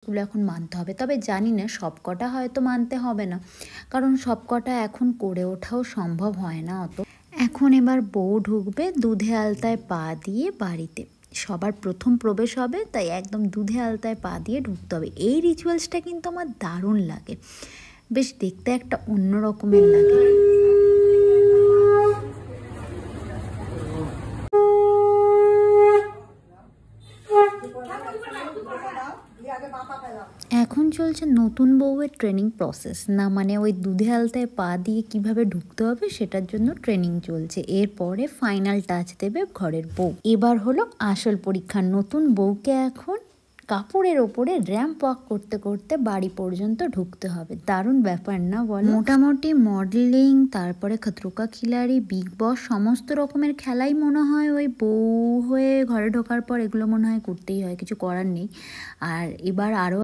গুলো এখন মানতে হবে। তবে জানি না সবকটা হয়তো মানতে হবে না, কারণ সবকটা এখন করে ওঠাও সম্ভব হয় না অত। এখন এবার বউ ঢুকবে দুধে আলতায় পা দিয়ে বাড়িতে, সবার প্রথম প্রবেশ হবে, তাই একদম দুধে আলতায় পা দিয়ে ঢুকতে হবে। এই রিচুয়ালসটা কিন্তু আমার দারুণ লাগে, বেশ দেখতে একটা অন্য রকমের লাগে। এখন চলছে নতুন বউয়ের ট্রেনিং প্রসেস, না মানে ওই দুধে আলতায় পা দিয়ে কিভাবে ঢুকতে হবে সেটার জন্য ট্রেনিং চলছে। এরপরে ফাইনাল টাচ দেবে ঘরের বউ। এবার হলো আসল পরীক্ষা। নতুন বউকে এখন কাপড়ের ওপরে র্যাম্প ওয়াক করতে করতে বাড়ি পর্যন্ত ঢুকতে হবে। দারুণ ব্যাপার না বলো? মোটামুটি মডেলিং, তারপরে খতরো কা খিলাড়ি, বিগ বস, সমস্ত রকমের খেলাই মনে হয় ওই বউ হয়ে ঘরে ঢোকার পর এগুলো মনে হয় করতেই হয়, কিছু করার নেই। আর এবার আরও